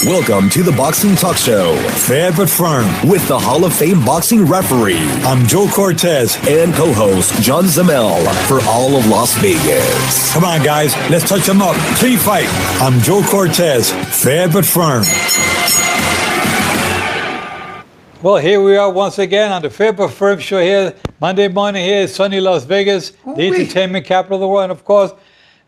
Welcome to the Boxing Talk Show. Fair but firm. With the Hall of Fame boxing referee. I'm Joe Cortez. And co-host John Zamel for all of Las Vegas. Come on, guys. Let's touch them up. Clean fight. I'm Joe Cortez. Fair but firm. Well, here we are once again on the Fair but Firm show here. Monday morning here in sunny Las Vegas, the entertainment capital of the world, and of course,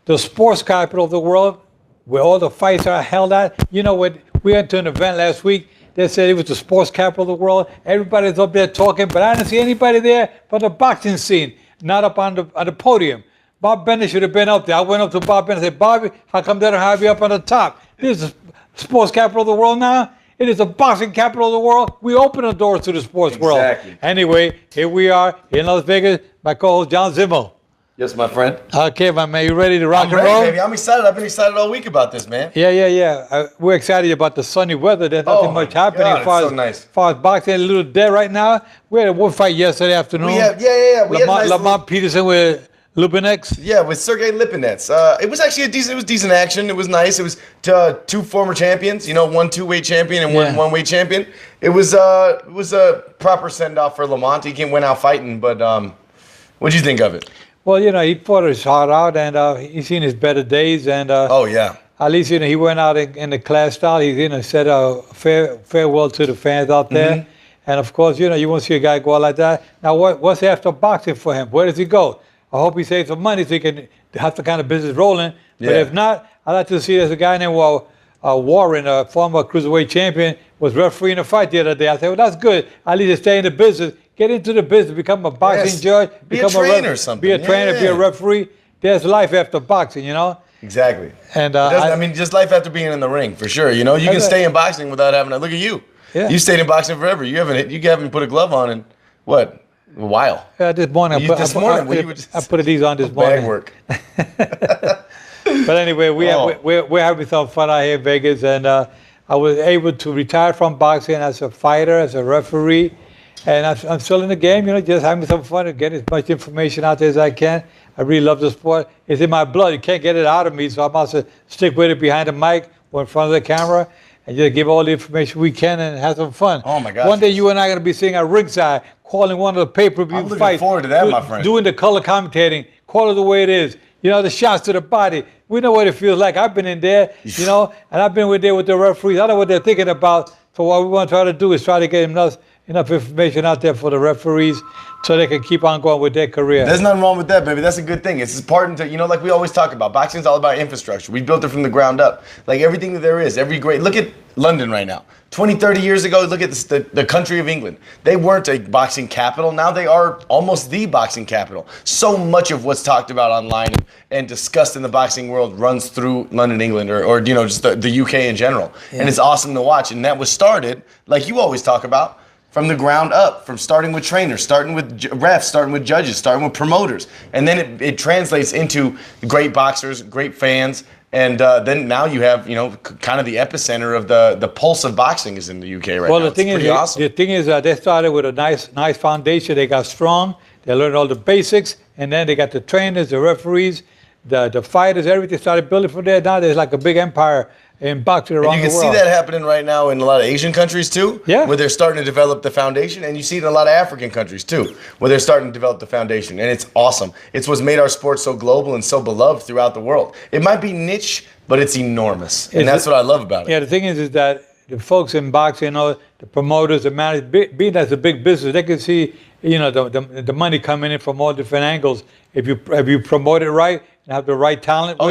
the sports capital of the world, where all the fights are held at. You know what? We went to an event last week. They said it was the sports capital of the world. Everybody's up there talking, but I didn't see anybody there for the boxing scene, not up on the podium. Bob Bennett should have been up there. I went up to Bob Bennett and said, Bobby, how come they don't have you up on the top? This is the sports capital of the world now. It is the boxing capital of the world. We open the doors to the sports world. Anyway, here we are in Las Vegas. My co-host, John Zimmel. Yes, my friend. Okay, my man, you ready to rock and ready, roll? Baby. I'm excited. I've been excited all week about this, man. Yeah. We're excited about the sunny weather. There's nothing much happening as far as boxing. A little dead right now. We had one fight yesterday afternoon. We had a nice Lamont Peterson with Lupinets. Yeah, with Sergey Lipinets. It was actually decent action. It was nice. It was two former champions. You know, one two-weight champion and one one-weight champion. It was a proper send-off for Lamont. He went out fighting, but what did you think of it? Well, you know, he fought his heart out, and he's seen his better days. And at least he went out in the class style. He said a farewell to the fans out there. Mm-hmm. And of course, you won't see a guy go out like that. Now, what's after boxing for him? Where does he go? I hope he saves some money so he can have the kind of business rolling. Yeah. But if not, I'd like to see there's a guy named Warren, a former cruiserweight champion, was refereeing a fight the other day. I said, well, that's good. At least stay in the business. Get into the business, become a boxing judge, become a trainer or something. Be a trainer, be a referee. There's life after boxing, Exactly. And just life after being in the ring, for sure. You can stay in boxing without having to. Look at you. Yeah. You stayed in boxing forever. You haven't put a glove on in what? A while. Yeah, this morning. I put these on this morning. Bag work. But anyway, we're having some fun out here in Vegas, and I was able to retire from boxing as a fighter, as a referee. And I'm still in the game, just having some fun and getting as much information out there as I can. I really love the sport. It's in my blood. You can't get it out of me, so I must stick with it behind the mic or in front of the camera and just give all the information we can and have some fun. Oh, my gosh. One day you and I are going to be sitting at ringside, calling one of the pay-per-view fights. I'm looking forward to that, my friend. Doing the color commentating, call it the way it is. The shots to the body. We know what it feels like. I've been in there, and I've been there with the referees. I know what they're thinking about. So what we want to try to do is try to get enough information out there for the referees so they can keep on going with their career. There's nothing wrong with that, baby. That's a good thing. It's important to, like we always talk about, boxing's all about infrastructure. We built it from the ground up. Like everything that there is, look at London right now. 20, 30 years ago, look at the country of England. They weren't a boxing capital. Now they are almost the boxing capital. So much of what's talked about online and discussed in the boxing world runs through London, England, or just the UK in general. Yeah. And it's awesome to watch. And that was started, like you always talk about, from the ground up, from starting with trainers, starting with refs, starting with judges, starting with promoters. And then it translates into great boxers, great fans, and then now you have, kind of the epicenter of the pulse of boxing is in the UK right now. Well, the thing is, they started with a nice foundation. They got strong. They learned all the basics, and then they got the trainers, the referees, the fighters, everything started building from there. Now there's like a big empire in boxing around the world. And you can see that happening right now in a lot of Asian countries too, where they're starting to develop the foundation, and you see it in a lot of African countries too, where they're starting to develop the foundation, and it's awesome. It's what's made our sport so global and so beloved throughout the world. It might be niche, but it's enormous, and that's what I love about it. Yeah, the thing is that the folks in boxing, the promoters, the managers, being that's a big business, they can see, the money coming in from all different angles. If you promote it right and have the right talent.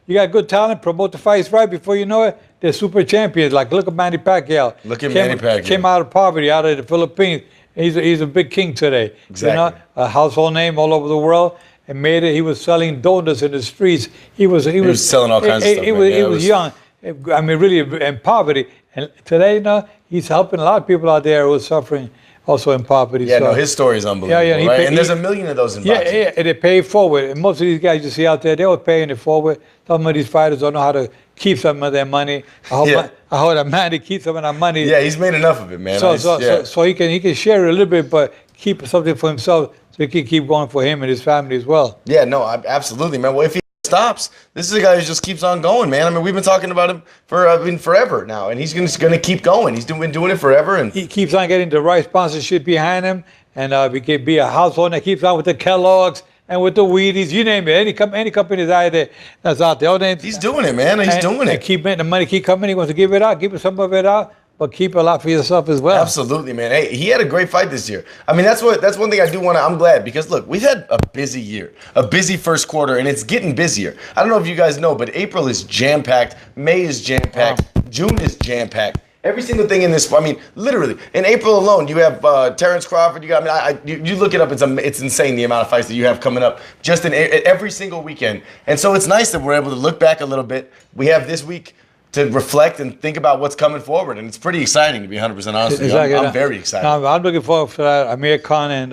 You got good talent, promote the fights right. Before you know it, they're super champions. Like, look at Manny Pacquiao. Manny Pacquiao. Came out of poverty, out of the Philippines. He's a big king today. Exactly. A household name all over the world. And made it. He was selling donuts in the streets. He was selling all kinds of stuff. He was young. I mean, really in poverty. And today, he's helping a lot of people out there who are suffering also in poverty. Yeah, his story is unbelievable, right? And there's a million of those in boxing. Yeah, and they pay it forward. And most of these guys you see out there, they were paying it forward. Some of these fighters don't know how to keep some of their money. I hope that Manny keeps some of that money. Yeah, he's made enough of it, man. So he can share it a little bit, but keep something for himself so he can keep going for him and his family as well. Yeah, no, absolutely, man. Well, if he stops. This is a guy who just keeps on going, man. I mean, we've been talking about him for forever now, and he's going to keep going. He's been doing it forever, and He keeps on getting the right sponsorship behind him, and we can be a household that keeps on with the Kellogg's and with the Wheaties, you name it. Any company that's out there. he's doing it, man. He's doing and it. keep making the money, keep coming. He wants to give it out, give some of it out, but keep a lot for yourself as well. Absolutely, man. Hey, he had a great fight this year. I mean, that's one thing I do want to. I'm glad because look, we've had a busy year, a busy first quarter, and it's getting busier. I don't know if you guys know, but April is jam packed. May is jam packed. June is jam packed. Every single thing in this, I mean, literally, in April alone, you have Terrence Crawford. You got, you look it up. It's insane the amount of fights that you have coming up just in every single weekend. And so it's nice that we're able to look back a little bit. We have this week to reflect and think about what's coming forward, and it's pretty exciting to be 100% honest with you. I'm very excited. Now, I'm looking forward for that Amir Khan and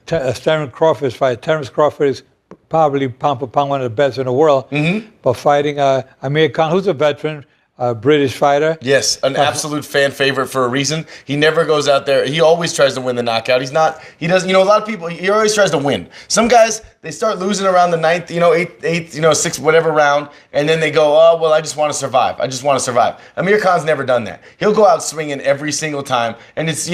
Terrence Crawford's fight. Terrence Crawford is probably pound for pound one of the best in the world, but fighting Amir Khan, who's a veteran. British fighter. Yes, an absolute fan favorite for a reason. He never goes out there. He always tries to win the knockout. He doesn't, a lot of people, he always tries to win. Some guys, they start losing around the ninth, eighth, sixth, whatever round, and then they go, oh, well, I just want to survive. Amir Khan's never done that. He'll go out swinging every single time, and it's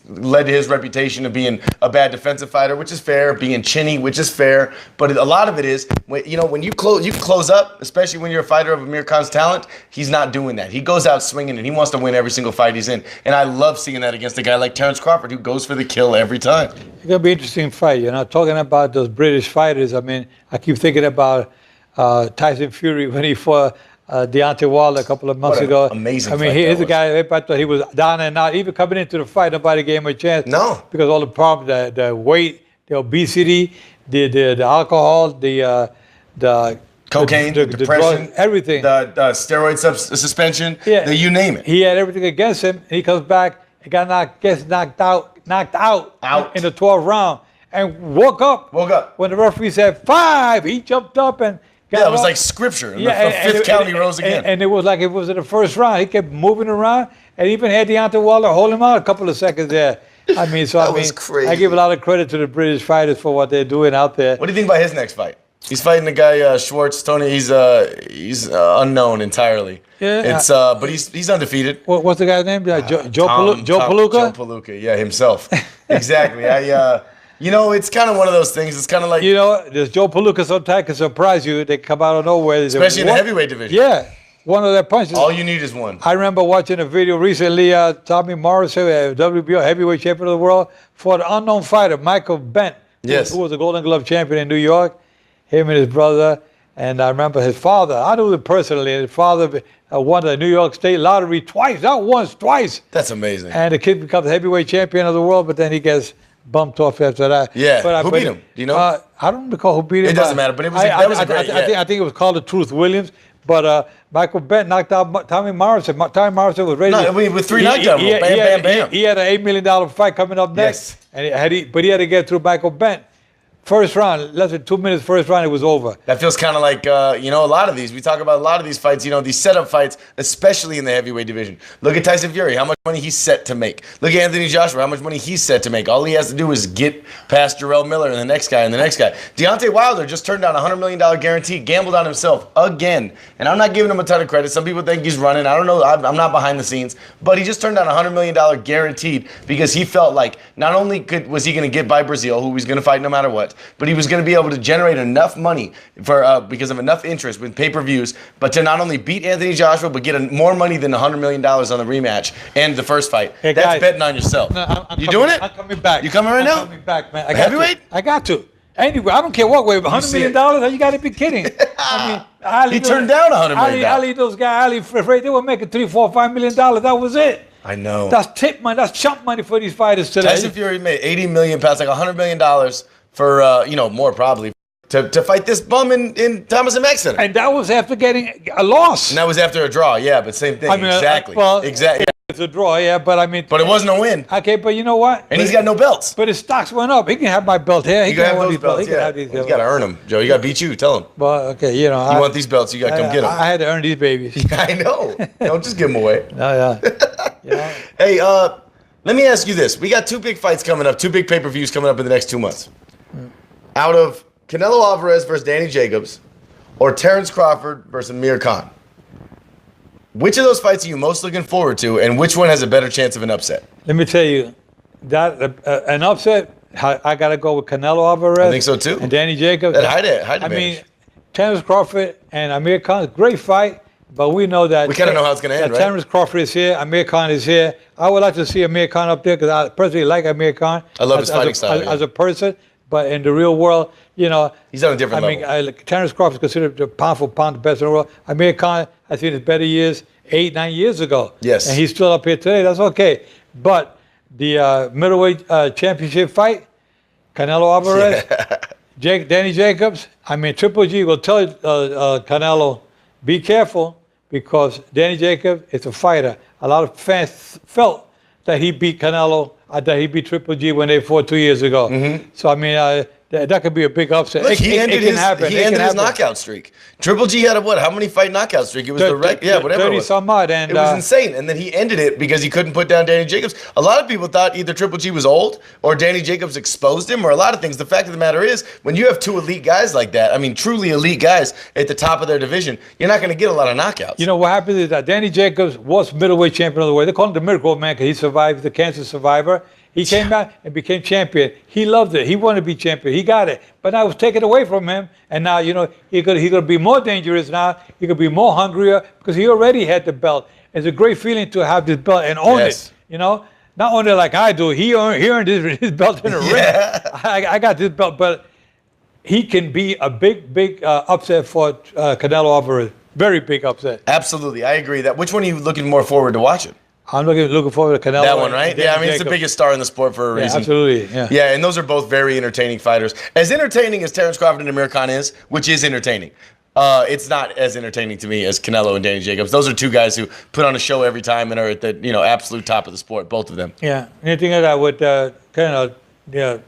led to his reputation of being a bad defensive fighter, which is fair, being chinny, which is fair, but a lot of it is, when you close up, especially when you're a fighter of Amir Khan's talent, he's not doing that. He goes out swinging, and he wants to win every single fight he's in, and I love seeing that against a guy like Terrence Crawford, who goes for the kill every time. It's going to be an interesting fight. Talking about those British fighters, I mean, I keep thinking about Tyson Fury when he fought Deontay Wilder a couple of months ago. Amazing I mean, he's a guy, everybody thought he was down and out. Even coming into the fight, nobody gave him a chance. No. Because all the problems, the weight, the obesity, the alcohol, the cocaine, the depression, drugs, everything. The steroid suspension, you name it. He had everything against him, and he comes back and got knocked out in the 12th round and woke up. When the referee said 5, he jumped up and got it was like scripture. The fifth count, he rose again. And it was like it was in the first round. He kept moving around and even had Deontay Wilder hold him out a couple of seconds there. I mean, was crazy. I give a lot of credit to the British fighters for what they're doing out there. What do you think about his next fight? He's fighting the guy Schwartz. Tony, he's unknown entirely. Yeah, but he's undefeated. What's the guy's name? Joe Palooka. Joe Palooka, yeah, himself. Exactly. It's kind of one of those things. It's kind of like this Joe Palooka sometimes can surprise you. They come out of nowhere, especially in the heavyweight division. Yeah, one of their punches. All you need is one. I remember watching a video recently. Tommy Morrison, WBO heavyweight champion of the world, fought an unknown fighter, Michael Bent. Yes, who was a Golden Glove champion in New York. Him and his brother, and I remember his father. I knew him personally. His father won the New York State lottery twice, not once, twice. That's amazing. And the kid becomes heavyweight champion of the world, but then he gets bumped off after that. Yeah, who beat him? Do you know? I don't recall who beat him. It doesn't matter, but that was a great. I think it was called the Truth Williams. But Michael Bent knocked out Tommy Morrison. Tommy Morrison was ready. With 3 knockdowns. Bam. He had an $8 million fight coming up next. Yes. But he had to get through Michael Bent. First round, less than 2 minutes, first round, it was over. That feels kind of like, a lot of these. We talk about a lot of these fights, these setup fights, especially in the heavyweight division. Look at Tyson Fury, how much money he's set to make. Look at Anthony Joshua, how much money he's set to make. All he has to do is get past Jarrell Miller and the next guy and the next guy. Deontay Wilder just turned down a $100 million guarantee, gambled on himself again. And I'm not giving him a ton of credit. Some people think he's running. I don't know. I'm not behind the scenes. But he just turned down a $100 million guaranteed because he felt like not only was he going to get by Brazil, who he's going to fight no matter what, but he was going to be able to generate enough money for because of enough interest with pay-per-views, but to not only beat Anthony Joshua, but get more money than $100 million on the rematch and the first fight. Hey, that's guys, betting on yourself. No, you doing it? I'm coming back. You coming right now? I'm coming back, man. Heavyweight? I got to. Anyway, I don't care what way, $100 million, you got to be kidding. He turned down $100 million. Ali, those guys, Ali Frey, they were making $3, $4, $5 million. That was it. I know. That's tip money. That's chump money for these fighters today. Tyson Fury made 80 million pounds, like $100 million for, more probably, to fight this bum in Thomas and Mack Center. And that was after getting a loss. And that was after a draw, yeah, but same thing. Exactly. Exactly. It's a draw, yeah, but I mean. But it wasn't a win. Okay, but you know what? And he's got no belts. But his stocks went up. He can have my belt here. He can have those belts, yeah. He's got to earn them, Joe. You got to beat you. Tell him. Well, okay, you want these belts, you got to come get them. I had to earn these babies. I know. Don't just give them away. No, yeah. Hey, let me ask you this. We got 2 big fights coming up, 2 big pay-per-views coming up in the next 2 months. Out of Canelo Alvarez versus Danny Jacobs, or Terrence Crawford versus Amir Khan. Which of those fights are you most looking forward to, and which one has a better chance of an upset? Let me tell you, that an upset, I got to go with Canelo Alvarez. I think so too. And Danny Jacobs. That height I advantage. mean, Terrence Crawford and Amir Khan, great fight, but we know that. We kind of know how it's going to end, right? Terrence Crawford is here, Amir Khan is here. I would like to see Amir Khan up there because I personally like Amir Khan. I love his fighting style. As a person, but in the real world, you know. He's on a different level. I mean, Terrence Crawford is considered the pound for pound the best in the world. Amir Khan, I've seen his better years 8-9 years ago. Yes. And he's still up here today. That's okay. But the middleweight championship fight, Canelo Alvarez, Danny Jacobs, I mean, Triple G will tell Canelo, be careful because Danny Jacobs is a fighter. A lot of fans felt that he beat Canelo, that he beat Triple G when they fought 2 years ago. Mm-hmm. So, I mean, that could be a big upset. Look, he ended his happen. knockout streak. Triple G had a what? How many fight knockout streak? It was whatever. 30 it was. some odd. And, it was insane. And then he ended it because he couldn't put down Danny Jacobs. A lot of people thought either Triple G was old or Danny Jacobs exposed him or a lot of things. The fact of the matter is, when you have two elite guys like that, I mean, truly elite guys at the top of their division, you're not going to get a lot of knockouts. You know, what happens is that Danny Jacobs was middleweight champion of the world. They call him the Miracle Man because he survived the cancer survivor. He came back and became champion. He loved it. He wanted to be champion. He got it. But now it was taken away from him. And now, you know, he could be more dangerous now. He could be more hungrier because he already had the belt. It's a great feeling to have this belt and own it. You know, not only like I do. He earned his belt in the ring. I got this belt. But he can be a big upset for Canelo Alvarez. Very big upset. Absolutely. I agree. Which one are you looking more forward to watching? I'm looking forward to Canelo. That one, right? Yeah, I mean, it's the biggest star in the sport for a reason. Absolutely, yeah. Yeah, and those are both very entertaining fighters. As entertaining as Terrence Crawford and Amir Khan is, which is entertaining, it's not as entertaining to me as Canelo and Danny Jacobs. Those are two guys who put on a show every time and are at the absolute top of the sport, both of them. Yeah, anything that I would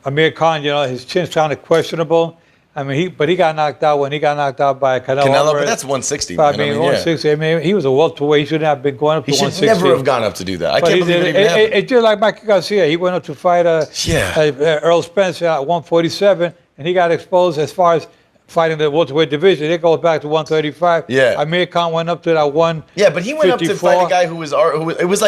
Amir Khan, you know, his chin's kind of questionable. I mean, he got knocked out when he got knocked out by Canelo. But that's 160. I mean, 160. I mean, he was a welterweight. He shouldn't have been going up to 160. He should never have gone up to do that. I can't believe it even happened. It's just like Mikey Garcia. He went up to fight Earl Spencer at 147, and he got exposed as far as fighting the welterweight division. It goes back to 135. Yeah. Amir Khan went up to that 154. Yeah, but he went up to fight a guy who was it was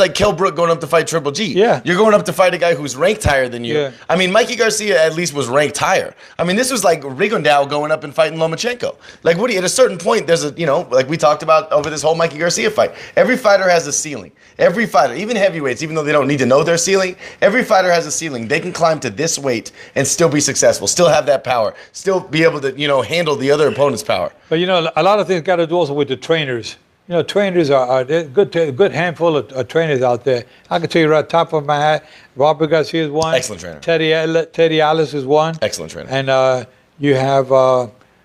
like Kell Brook going up to fight Triple G. Yeah. You're going up to fight a guy who's ranked higher than you. Yeah. I mean, Mikey Garcia at least was ranked higher. I mean, this was like Rigondeaux going up and fighting Lomachenko. Like, Woody, at a certain point, there's like we talked about over this whole Mikey Garcia fight. Every fighter has a ceiling. Every fighter, even heavyweights, even though they don't need to know their ceiling, every fighter has a ceiling. They can climb to this weight and still be successful, still have that power, still be able to, handle the other opponent's power. But, a lot of things got to do also with the trainers. Trainers are good handful of trainers out there. I can tell you right top of my hat, Robert Garcia is one. Excellent trainer. Teddy Alice is one. Excellent trainer. And you have...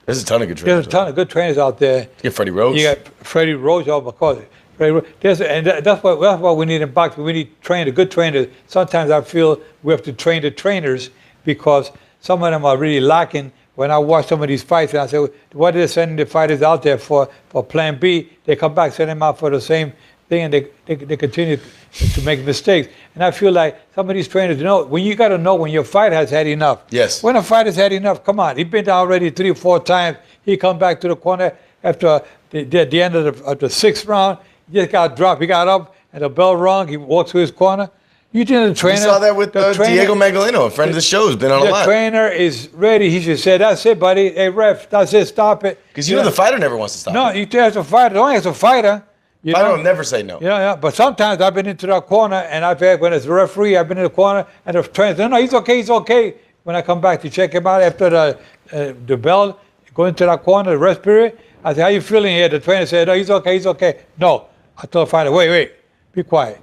there's a ton of good trainers. There's a ton of good trainers out there. You got Freddie Roach. You got Freddie Roach, of course. That's what we need in boxing. We need good trainers. Sometimes I feel we have to train the trainers because some of them are really lacking. When I watch some of these fights, and I say, what are they sending the fighters out there for plan B? They come back, send them out for the same thing, and they continue to make mistakes. And I feel like some of these trainers, you got to know when your fighter has had enough. Yes. When a fighter's had enough, come on. He's been down already 3 or 4 times. He come back to the corner after the end of the 6th round. He just got dropped. He got up, and the bell rung. He walked to his corner. You didn't train. We saw that with Diego Magdaleno, a friend of the show, who's been on a lot. The trainer is ready. He should say, "That's it, buddy. Hey, ref, that's it. Stop it." Because the fighter never wants to stop. No, you as a fighter. Only as a fighter. Fighter will never say no. Yeah. But sometimes I've been into that corner, and I've had when it's a referee, I've been in the corner, and the trainer says, "No, he's okay. He's okay." When I come back to check him out after the bell, go into that corner, the rest period, I say, "How you feeling here?" The trainer said, "No, he's okay. He's okay." No, I told the fighter, "Wait, be quiet.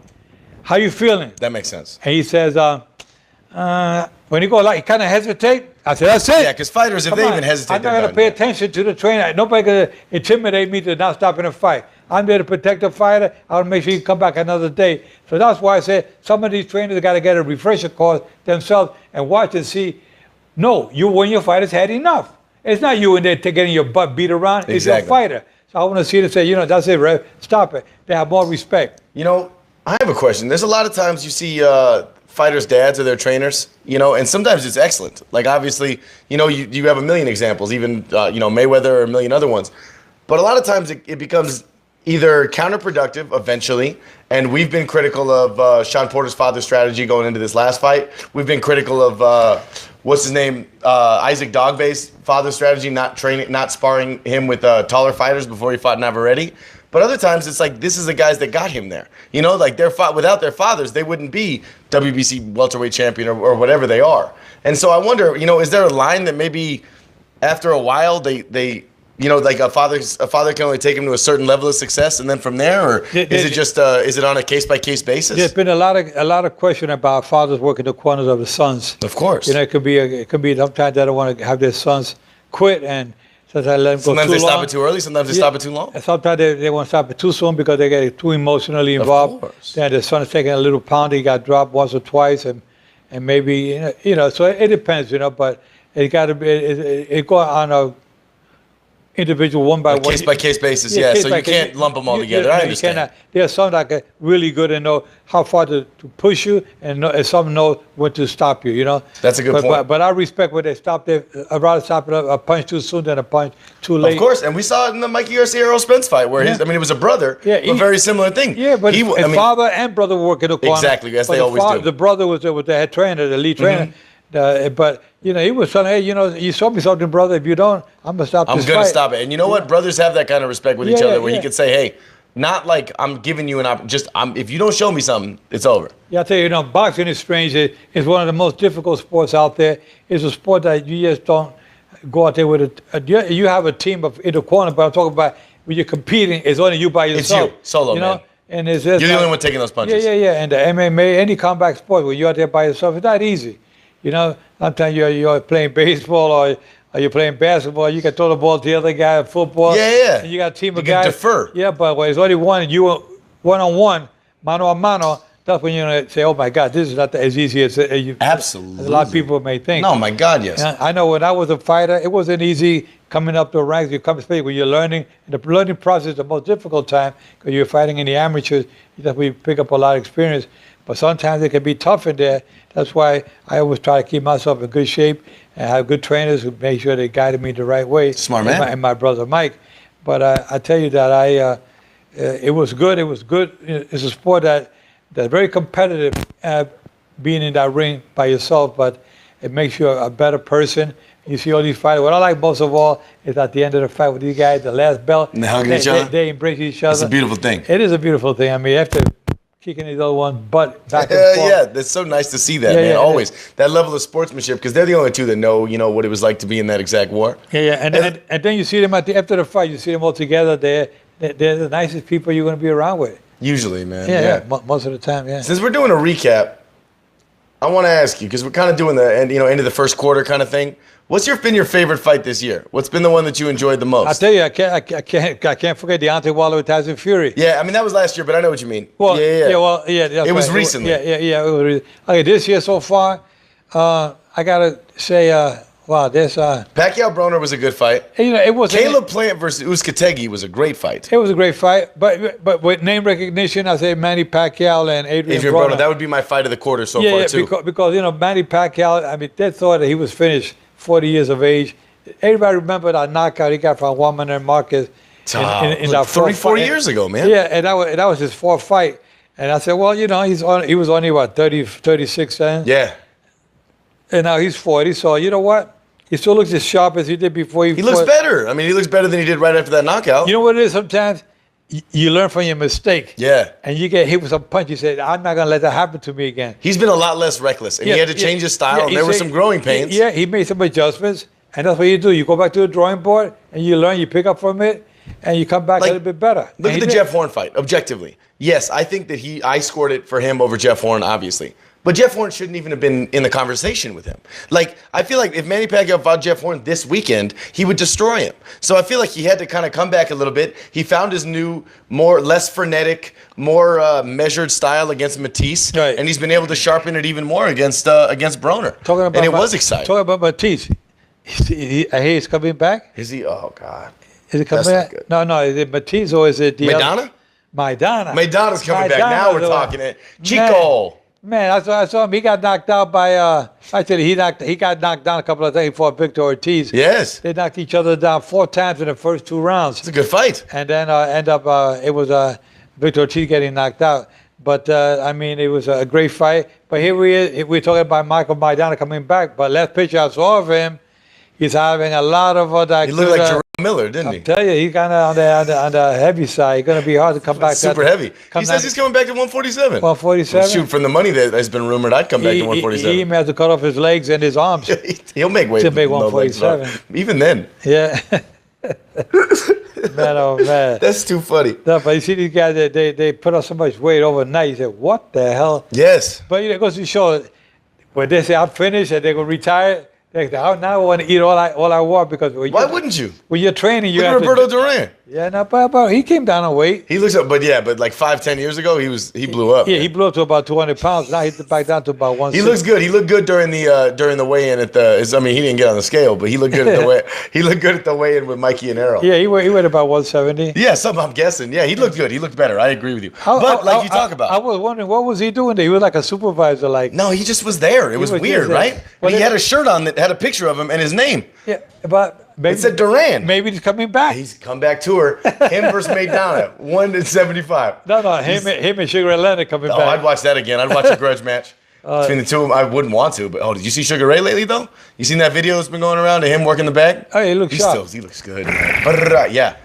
How you feeling?" That makes sense. And he says, when he go he kind of hesitate. I said, "That's it." Yeah, because fighters, if they even hesitate, I'm not going to pay attention to the trainer. Nobody going to intimidate me to not stop in a fight. I'm there to protect the fighter. I'll make sure he come back another day. So that's why I say some of these trainers got to get a refresher course themselves and watch and see. No, when your fighter's had enough. It's not you in there getting your butt beat around. It's your fighter. So I want to see them say, that's it, ref. Stop it. They have more respect. I have a question. There's a lot of times you see fighters' dads or their trainers, you know, and sometimes it's excellent. Like, obviously, you know, you have a million examples, even, you know, Mayweather or a million other ones. But a lot of times it becomes either counterproductive eventually, and we've been critical of Sean Porter's father's strategy going into this last fight. We've been critical of, what's his name, Isaac Dogbay's father's strategy, not sparring him with taller fighters before he fought Navarrete. But other times it's like, this is the guys that got him there. You know, like without their fathers, they wouldn't be WBC welterweight champion or whatever they are. And so I wonder, you know, is there a line that maybe after a while they you know, like a father can only take him to a certain level of success, and then from there, or is it just is it on a case by case basis? There's been a lot of question about fathers working the corners of the sons. Of course, you know, it could be sometimes they don't want to have their sons quit, and sometimes let them go sometimes too they long. stop it too early, sometimes they stop it too long. And sometimes they want to stop it too soon because they get too emotionally involved. Of course. Then the son is taking a little pound, he got dropped once or twice, and maybe you know. So it depends, you know, but it got to be it go on a individual one by one. Case by case basis, yeah. So you can't lump them all together. I understand. There are some that are really good and know how far to push you, and some know when to stop you. You know. That's a good point. But I respect when they stop there. I'd rather stop it a punch too soon than a punch too late. Of course, and we saw it in the Mikey Garcia Errol Spence fight, where it was a brother, but very similar thing. Yeah, but his father and brother were working the corner. Exactly, as they always do. The brother was with the head trainer, the lead trainer. But you know, he was saying, "Hey, you know, you showed me something, brother. If you don't, I'm gonna stop this fight." I'm gonna stop it. And you know what? Brothers have that kind of respect with each other, where he could say, "Hey, not like I'm giving you an opportunity. If you don't show me something, it's over." Yeah, I tell you, you know, boxing is strange. It's one of the most difficult sports out there. It's a sport that you just don't go out there with you have a team in the corner, but I'm talking about when you're competing, it's only you by yourself. It's you, solo, you know? man. And it's you're the only one taking those punches. Yeah. And the MMA, any combat sport, when you're out there by yourself, it's not easy. You know, sometimes you're playing baseball or you're playing basketball. You can throw the ball to the other guy. Football. Yeah. And you got a team of you guys. Can defer. Yeah, but when it's only one, and you one-on-one, mano a mano. That's when you're gonna say, "Oh my God, this is not as easy as you." Absolutely. As a lot of people may think. No, my God, yes. And I know when I was a fighter, it wasn't easy coming up the ranks. You come to when you're learning. The learning process is the most difficult time because you're fighting in the amateurs. You definitely pick up a lot of experience. But sometimes it can be tough in there. That's why I always try to keep myself in good shape and have good trainers who make sure they guided me the right way. Smart man. And my brother Mike. But I tell you that it was good. It was good. It's a sport that's very competitive, being in that ring by yourself, but it makes you a better person. You see all these fighters. What I like most of all is at the end of the fight with these guys, the last bell, and they hug each other. They embrace each other. It's a beautiful thing. It is a beautiful thing. I mean, after kicking the other one butt back and forth. Yeah, that's so nice to see that, man. Always that level of sportsmanship, because they're the only two that know, you know, what it was like to be in that exact war. Yeah. And then you see them after the fight. You see them all together. They're the nicest people you're going to be around with. Usually, man. Yeah. Most of the time, yeah. Since we're doing a recap, I want to ask you, because we're kind of doing the end of the first quarter kind of thing. What's been your favorite fight this year? What's been the one that you enjoyed the most? I tell you, I can't forget Deontay Wilder with Tyson Fury. Yeah, I mean that was last year, but I know what you mean. Well, yeah. It was recently. Yeah. It was okay, this year so far, I gotta say, wow, this. Pacquiao Broner was a good fight. You know, it was. Caleb Plant versus Uzcategui was a great fight. It was a great fight, but with name recognition, I say Manny Pacquiao and Adrian Broner. That would be my fight of the quarter so far too. Because you know Manny Pacquiao, I mean, they thought that he was finished. 40 years of age. Everybody remember that knockout he got from Juan Manuel Marquez in that 34 years ago, man. Yeah, and that was his fourth fight. And I said, well, you know, he was only, 36 then? Yeah. And now he's 40, so you know what? He still looks as sharp as he did before he looks better. I mean, he looks better than he did right after that knockout. You know what it is sometimes? You learn from your mistake. Yeah. And you get hit with some punch. You say, I'm not going to let that happen to me again. He's been a lot less reckless. And he had to change his style. And there were some growing pains. Yeah, he made some adjustments. And that's what you do. You go back to the drawing board and you learn, you pick up from it, and you come back a little bit better. Look at the Jeff Horn fight, objectively. Yes, I think that I scored it for him over Jeff Horn, obviously. But Jeff Horn shouldn't even have been in the conversation with him. Like, I feel like if Manny Pacquiao fought Jeff Horn this weekend, he would destroy him. So I feel like he had to kind of come back a little bit. He found his new, less frenetic, more measured style against Matisse. Right. And he's been able to sharpen it even more against Broner. And it was exciting. Talking about Matisse. I hear he's coming back. Is he? Oh, God. Is it coming back? No. Is it Matisse or is it the Maidana? Maidana. Maidana's coming back. Now we're talking it. Chico. Man, I saw him. He got knocked out by. Actually, he got knocked down a couple of times. He fought Victor Ortiz. Yes. They knocked each other down 4 times in the first 2 rounds. It's a good fight. And then it was Victor Ortiz getting knocked out. But I mean, it was a great fight. But here we're talking about Michael Maidana coming back. But last picture I saw of him, he's having a lot of that. He looked like Jerome Miller, didn't he? I tell you, he's kind of on the heavy side. It's gonna be hard to come back. Super heavy. He says he's coming back to 147. 147. Shoot, from the money that has been rumored, I'd come back to 147. He even has to cut off his legs and his arms. He'll make weight. To make 147. Even then. Yeah. Man, oh man. That's too funny. No, but you see these guys, they put on so much weight overnight. You say, what the hell? Yes. But it goes to show, when they say I'm finished and they're going to retire, they say, now I want to eat all I want because why wouldn't you? When you're training, you Look have at Roberto Duran. Yeah, no, but he came down in weight. He looks up, but like 5-10 years ago, he blew up. Yeah, he blew up to about 200 pounds. Now he's back down to about 160. He looks good. He looked good during the weigh-in at the. I mean, he didn't get on the scale, but he looked good at the weigh. He looked good at the weigh-in with Mikey and Errol. Yeah, he weighed about 170. Yeah, I'm guessing. Yeah, he looked good. He looked better. I agree with you. But you talk about, I was wondering what was he doing there. He was like a supervisor, like. No, he just was there. It was weird, right? But he had a shirt on that had a picture of him and his name. Yeah, but maybe It said Duran. maybe he's coming back. He's come back to her. Him versus Maidana, 1-75. No, him and Sugar Ray Leonard coming Oh, back. I'd watch that again. I'd watch a grudge match between the two of them. I wouldn't want to, but did you see Sugar Ray lately though? You seen that video that's been going around of him working the bag? Oh, he looks sharp. He looks good. Yeah,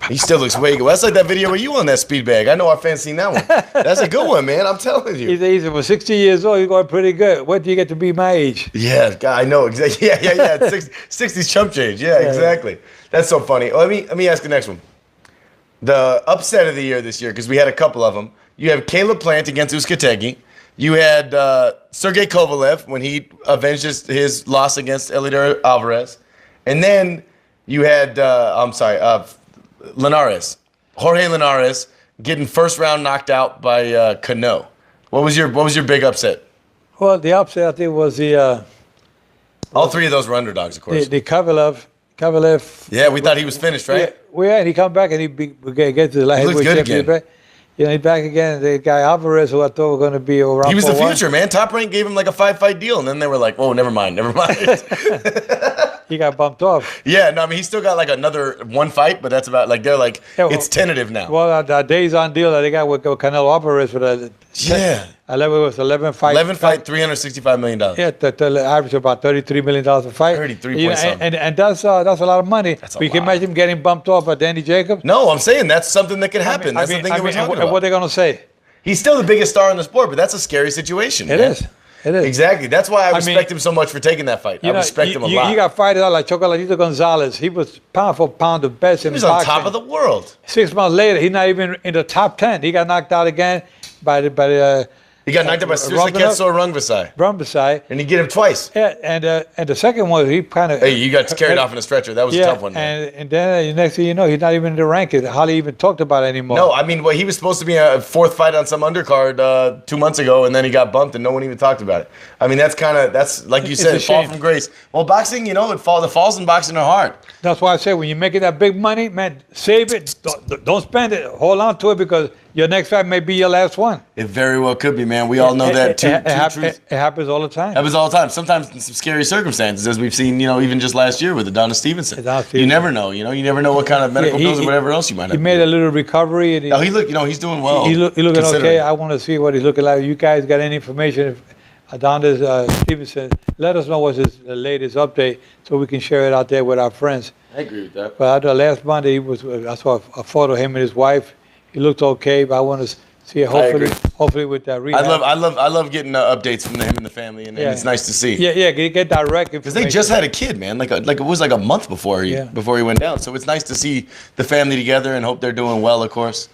he still looks way good. That's like that video where you on that speed bag. I know our fans seen that one. That's a good one, man. I'm telling you. He's for 60 years old. He's going pretty good. What do you get to be my age? Yeah, God, I know exactly. Yeah. 60's chump change. Yeah, exactly. That's so funny. Let me ask the next one. The upset of the year this year, because we had a couple of them. You have Caleb Plant against Uzcategui. You had Sergey Kovalev when he avenged his loss against Elider Alvarez. And then you had, Linares. Jorge Linares getting first round knocked out by Cano. What was your big upset? Well, the upset, I think, was the All 3 of those were underdogs, of course. the Kovalev. Yeah, we thought he was finished, right? Yeah, and he come back and he get to the light heavyweight good championship. again. You know, he's back again. The guy Alvarez, who I thought was going to be around. He was the for a while. future, man. Top Rank gave him like a 5-fight deal, and then they were like, "Oh, never mind." He got bumped off. Yeah, no, I mean, he's still got like another 1 fight, but that's about like they're like it's tentative now. Well, the days on deal that they got with Canelo Alvarez with a 11 fight. 11 fight, $365 million. Yeah, the average about $33 million a fight. 33 You know, point something. and that's a lot of money. That's a but you can lot. imagine him getting bumped off by Danny Jacobs. No, I'm saying that's something that could happen. That's the thing that we're talking and about. what are they going to say? He's still the biggest star in the sport, but that's a scary situation. It man. is. It is. Exactly. That's why I mean, respect him so much for taking that fight. I respect him a lot. You got fighters out like Chocolatito Gonzalez. He was pound for pound the best in He was boxing. on top of the world. 6 months later, he's not even in the top 10. He got knocked out again by the He got knocked out by Sirsa Rungvisai. Brumbasai. And he get him twice. Yeah, and the second one, he kind of. Hey, you got carried off in a stretcher. That was a tough one, man. and then the next thing you know, he's not even in the rankings. Hardly even talked about it anymore. No, I mean, he was supposed to be a 4th fight on some undercard 2 months ago, and then he got bumped, and no one even talked about it. I mean, that's like you said, a fall shame. from grace. Well, boxing, the falls in boxing are hard. That's why I say when you're making that big money, man, save it. Don't spend it. Hold on to it because your next fight may be your last one. It very well could be, man. We all know that. It happens all the time. Happens all the time. Sometimes in some scary circumstances, as we've seen, even just last year with Adonis Stevenson. You never know. You never know what kind of medical bills or whatever else you might have. He made a little recovery. And he looked. He's doing well. He's looking considering. okay. I want to see what he's looking like. You guys got any information? If Adonis Stevenson, let us know what's his latest update so we can share it out there with our friends. I agree with that. But last Monday, I saw a photo of him and his wife. He looked okay, but I want to see it. Hopefully with that rehab. I love getting updates from him and the family, and it's nice to see. Yeah, get direct because they just had a kid, man. Like it was like a month before he went down. So it's nice to see the family together and hope they're doing well, of course.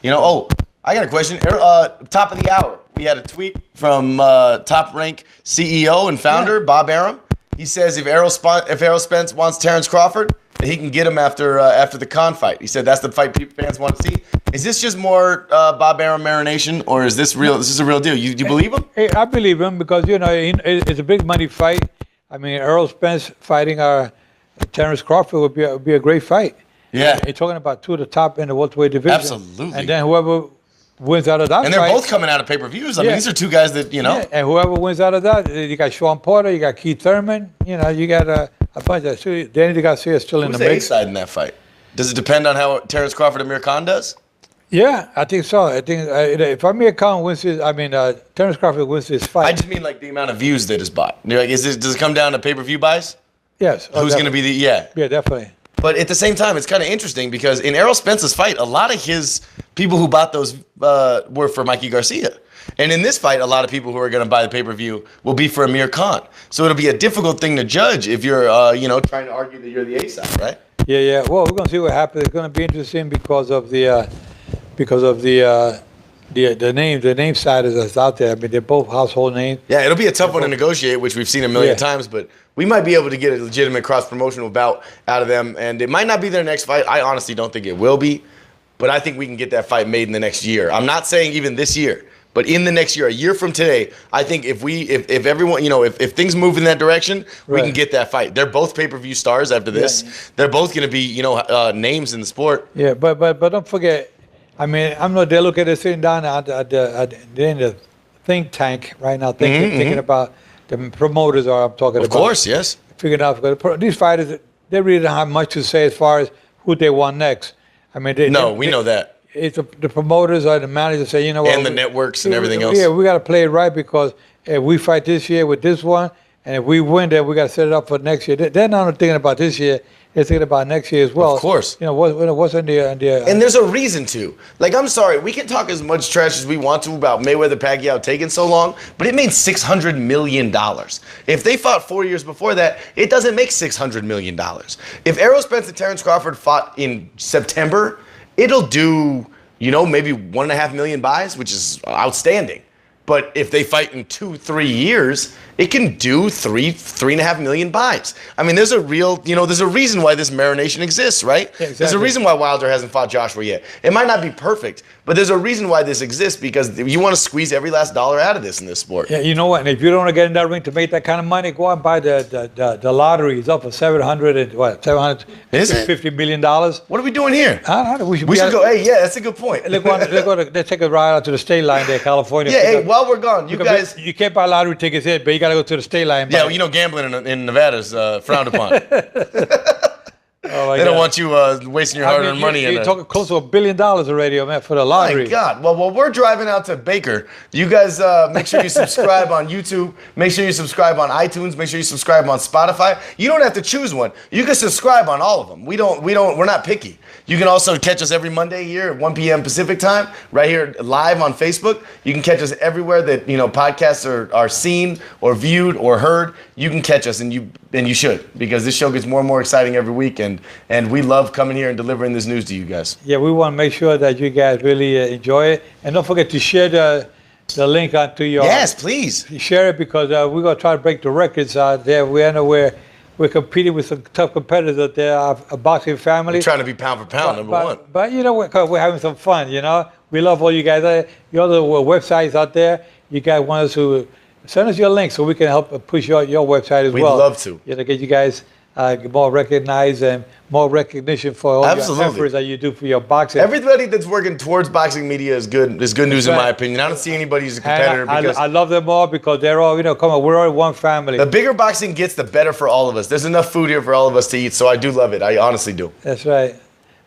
Oh, I got a question. Top of the hour, we had a tweet from Top Rank CEO and founder Bob Arum. He says if Errol Spence wants Terrence Crawford, he can get him after the Khan fight. He said that's the fight fans want to see. Is this just more Bob Arum marination, or is this real? This is a real deal. You believe him? Hey, I believe him because it's a big money fight. I mean, Errol Spence fighting Terrence Crawford would be a great fight. Yeah, you're talking about 2 of the top in the welterweight division. Absolutely. And then whoever wins out of that And they're fight, both coming out of pay-per-views. I mean, Yeah. these are two guys that, yeah, and whoever wins out of that, you got Sean Porter, you got Keith Thurman, you got a bunch of. Danny Garcia is still in who's the the mix. A-side in that fight? Does it depend on how Terrence Crawford Amir Khan does? Yeah, I think so. I think if Amir Khan wins his, Terrence Crawford wins this fight. I just mean like the amount of views that is bought. You're like, does it come down to pay-per-view buys? yes. Who's going to be the, Yeah, definitely. But at the same time, it's kind of interesting because in Errol Spence's fight, a lot of his people who bought those were for Mikey Garcia. And in this fight, a lot of people who are going to buy the pay-per-view will be for Amir Khan. So it'll be a difficult thing to judge if you're, trying to argue that you're the A-side, right? Yeah. Well, we're gonna see what happens. It's gonna be interesting because of the name side that's out there. I mean, they're both household names. Yeah, it'll be a tough one to negotiate, which we've seen a million Yeah. times, but we might be able to get a legitimate cross-promotional bout out of them, and it might not be their next fight. I honestly don't think it will be, but I think we can get that fight made in the next year. I'm not saying even this year, but in the next year, a year from today, I think if everyone, if things move in that direction, we can Right. get that fight. They're both pay-per-view stars after this. Yeah. They're both going to be, names in the sport. Yeah, but don't forget. I mean, I'm not. They look at it sitting down they're in the think tank right now, thinking about the promoters. I'm talking Of about. course, yes. Figuring out because these fighters, they really don't have much to say as far as who they want next. I mean, We know that. It's the promoters or the managers say, you know what, And the networks and everything else. Yeah, we got to play it right because if we fight this year with this one, and if we win, then we got to set it up for next year. They're not only thinking about this year; they're thinking about next year as well. Of course. What's in the And there's a reason to. Like, I'm sorry, we can talk as much trash as we want to about Mayweather Pacquiao taking so long, but it made $600 million. If they fought 4 years before that, it doesn't make $600 million. If Errol Spence and Terrence Crawford fought in September, it'll do, maybe 1.5 million buys, which is outstanding. But if they fight in 2-3 years, it can do 3.5 million buys. I mean, there's a reason why this marination exists, right? Yeah, exactly. There's a reason why Wilder hasn't fought Joshua yet. It might not be perfect, but there's a reason why this exists because you want to squeeze every last dollar out of this in this sport. Yeah, you know what? And if you don't want to get in that ring to make that kind of money, go out and buy the lottery. It's up for $750 million. What are we doing here? I don't know. We should go. Hey, yeah, that's a good point. Let's take a ride out to the state line there, California. Yeah, hey, while we're gone, you guys. You can't buy lottery tickets here, but you got to go to the state line. Yeah, gambling in Nevada is frowned upon. Oh They don't want you wasting your hard-earned money. You're talking close to $1 billion already, man, for the lottery. My God. Well, while we're driving out to Baker, you guys make sure you subscribe on YouTube. Make sure you subscribe on iTunes. Make sure you subscribe on Spotify. You don't have to choose one. You can subscribe on all of them. We're not picky. You can also catch us every Monday here at 1 p.m. Pacific time, right here live on Facebook. You can catch us everywhere that podcasts are seen or viewed or heard. You can catch us, and you should, because this show gets more and more exciting every week, and we love coming here and delivering this news to you guys. Yeah, we want to make sure that you guys really enjoy it, and don't forget to share the link onto your. Yes, please. Share it because we're gonna try to break the records out there. We know we're competing with some tough competitors out there, a boxing family. We're trying to be pound for pound, number one. But we're having some fun. We love all you guys. Your other websites out there. You guys want us to send us your link so we can help push your website as We'd well. We'd love to. To get you guys more recognized and more recognition for all your efforts that you do for your boxing. Everybody that's working towards boxing media is good news in my opinion. I don't see anybody who's a competitor. I love them all because they're all, come on, we're all one family. The bigger boxing gets, the better for all of us. There's enough food here for all of us to eat, so I do love it. I honestly do. That's right.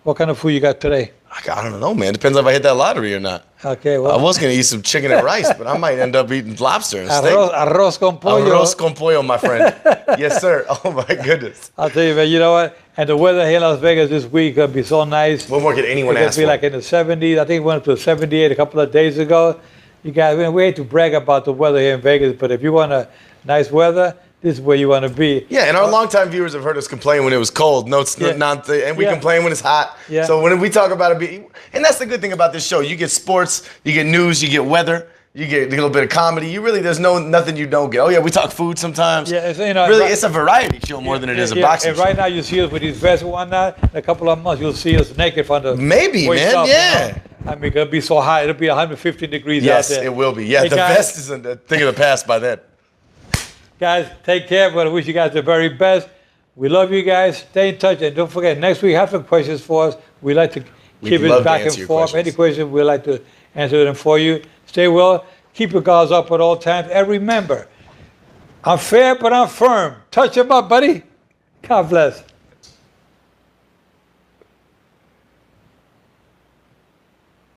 What kind of food you got today? I don't know, man. Depends if I hit that lottery or not. Okay, well. I was going to eat some chicken and rice, but I might end up eating lobster and steak. Arroz con pollo. Arroz con pollo, my friend. Yes, sir. Oh, my goodness. I'll tell you, man, you know what? And the weather here in Las Vegas this week going to be so nice. What more could anyone ask for? It's going to be like in the 70s. I think it went up to 78 a couple of days ago. You guys, we hate to brag about the weather here in Vegas, but if you want a nice weather, this is where you want to be. Yeah, and our longtime viewers have heard us complain when it was cold. And we complain when it's hot. Yeah. So when we talk about it, and that's the good thing about this show. You get sports, you get news, you get weather, you get a little bit of comedy. There's nothing you don't get. Oh yeah, we talk food sometimes. Yeah, it's a variety show more than it is a boxing and show. right now you see us with these vests and whatnot. In a couple of months you'll see us naked from the maybe, waist man. up, Yeah. I mean, it'll be so hot. It'll be 115 degrees out there. Yes, it will be. Yeah, hey, the guys, vest is a thing of the past by then. Guys, take care. But I wish you guys the very best. We love you guys. Stay in touch. And don't forget, next week, have some questions for us. We'd like to keep love it to back and answer your forth. questions. Any questions, we'd like to answer them for you. Stay well. Keep your guards up at all times. And remember, I'm fair, but I'm firm. Touch him up, buddy. God bless.